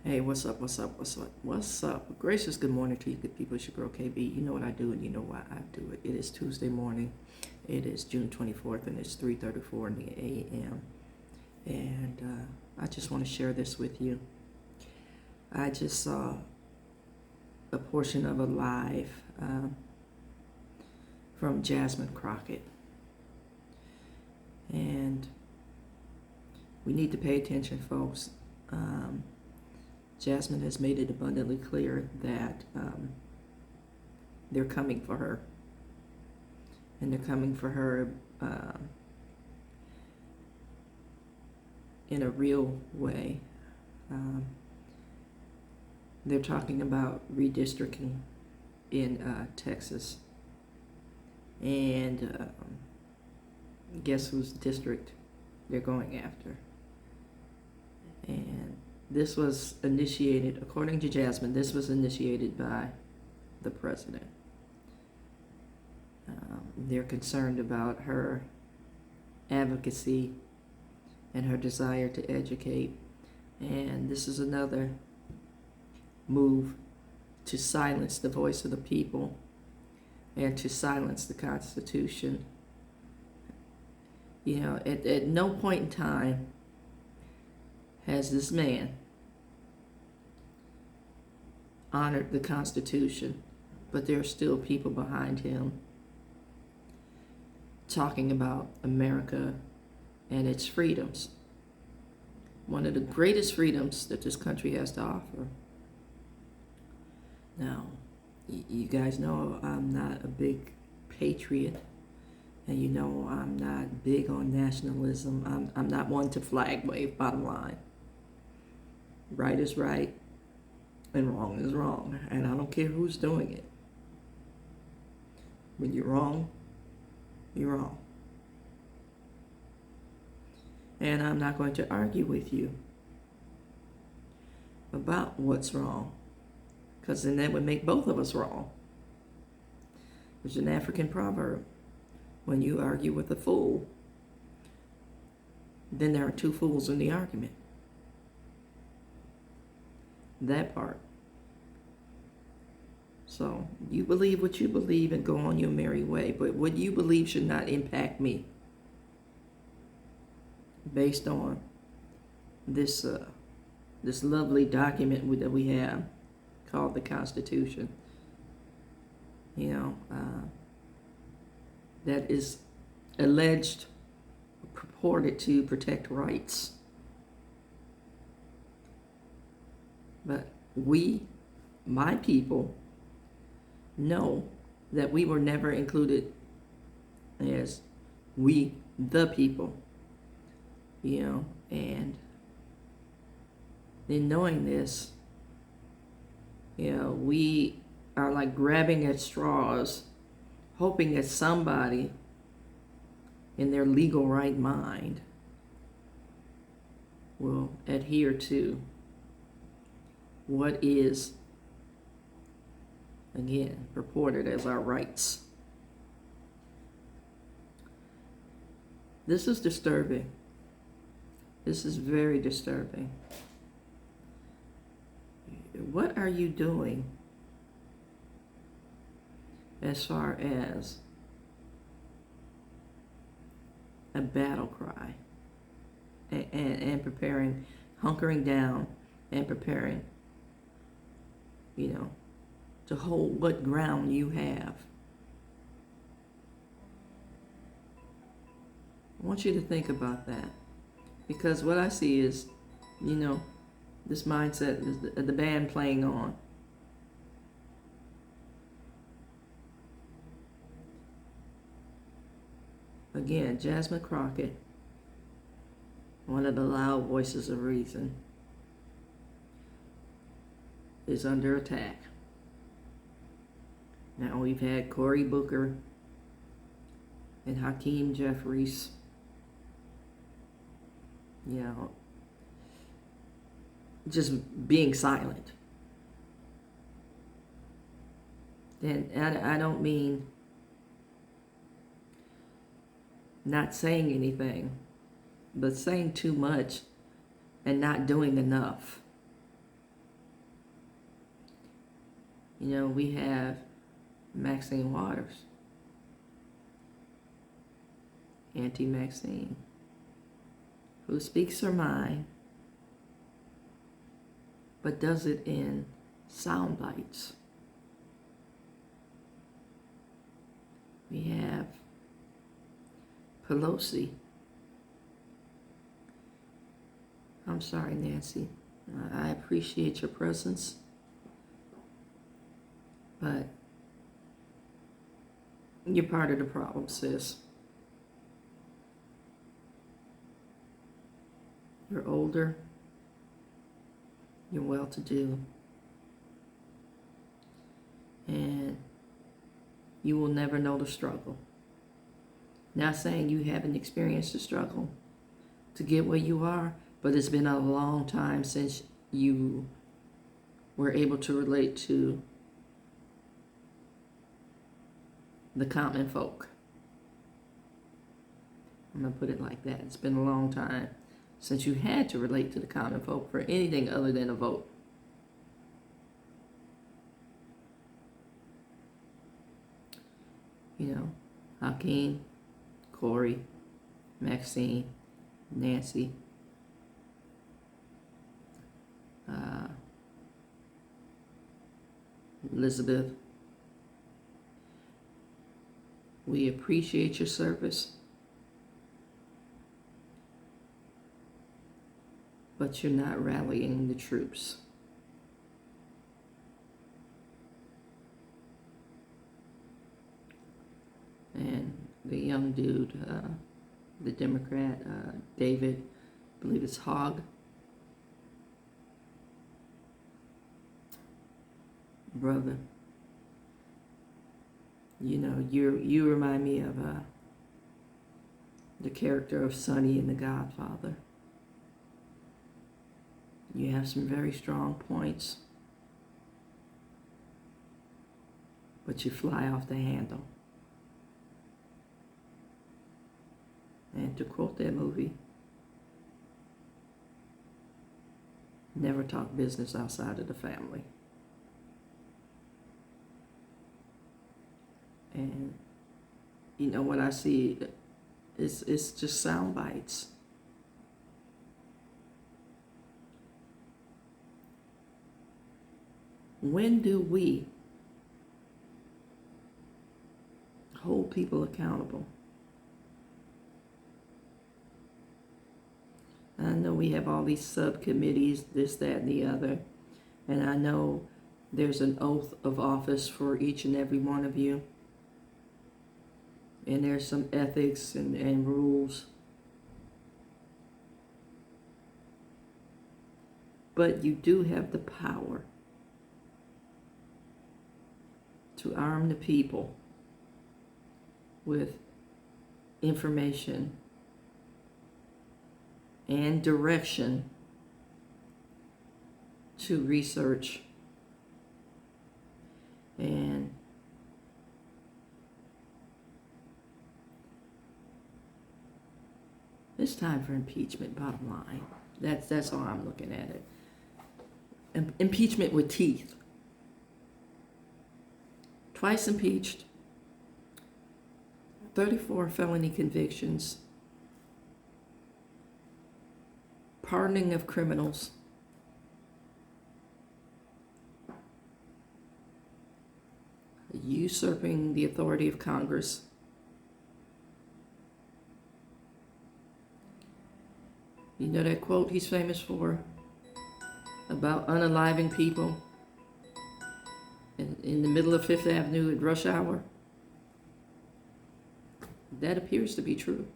Hey, what's up? What's up? What's up? What's up? Gracious good morning to you, good people. It's your girl KB. You know what I do, and you know why I do it. It is Tuesday morning. It is June 24th, and it's 3:34 in the a.m. And I just want to share this with you. I just saw a portion of a live from Jasmine Crockett, and we need to pay attention, folks. Jasmine has made it abundantly clear that they're coming for her. And they're coming for her in a real way. They're talking about redistricting in Texas. And guess whose district they're going after? And this was initiated, according to Jasmine, this was initiated by the president. They're concerned about her advocacy and her desire to educate. And this is another move to silence the voice of the people and to silence the Constitution. You know, at no point in time has this man honored the Constitution, but there are still people behind him talking about America and its freedoms. One of the greatest freedoms that this country has to offer. Now, you guys know I'm not a big patriot, and you know I'm not big on nationalism. I'm not one to flag wave, bottom line. Right is right, and wrong is wrong, and I don't care who's doing it. When you're wrong, you're wrong. And I'm not going to argue with you about what's wrong, because then that would make both of us wrong. There's an African proverb: when you argue with a fool, then there are two fools in the argument. That part. So you believe what you believe and go on your merry way, but what you believe should not impact me based on this lovely document that we have called the Constitution. You know, that is alleged, purported to protect rights. But we, my people, know that we were never included as we, the people, you know, and in knowing this, you know, we are like grabbing at straws, hoping that somebody in their legal right mind will adhere to what is, again, purported as our rights. This is disturbing. This is very disturbing. What are you doing as far as a battle cry and preparing, hunkering down and preparing, you know, to hold what ground you have? I want you to think about that, because what I see is, you know, this mindset is the band playing on. Again, Jasmine Crockett, one of the loud voices of reason, is under attack. Now we've had Cory Booker and Hakeem Jeffries, you know, just being silent. And I don't mean not saying anything, but saying too much and not doing enough. You know, we have Maxine Waters, Auntie Maxine, who speaks her mind, but does it in sound bites. We have Pelosi. I'm sorry, Nancy. I appreciate your presence, but you're part of the problem, sis. You're older. You're well-to-do. And you will never know the struggle. Not saying you haven't experienced the struggle to get where you are, but it's been a long time since you were able to relate to the common folk. I'm going to put it like that. It's been a long time since you had to relate to the common folk for anything other than a vote. You know, Hakeem, Corey, Maxine, Nancy, Elizabeth. We appreciate your service, but you're not rallying the troops. And the young dude, the Democrat, David, I believe it's Hogg. Brother, you know, you remind me of the character of Sonny in The Godfather. You have some very strong points, but you fly off the handle. And to quote that movie, never talk business outside of the family. And you know what I see is it's just sound bites. When do we hold people accountable? I know we have all these subcommittees, this, that, and the other, and I know there's an oath of office for each and every one of you. And there's some ethics and rules. But you do have the power to arm the people with information and direction to research and it's time for impeachment, bottom line. That's how I'm looking at it. Impeachment with teeth. Twice impeached, 34 felony convictions, pardoning of criminals, usurping the authority of Congress, you know that quote he's famous for about unaliving people in the middle of Fifth Avenue at rush hour? That appears to be true.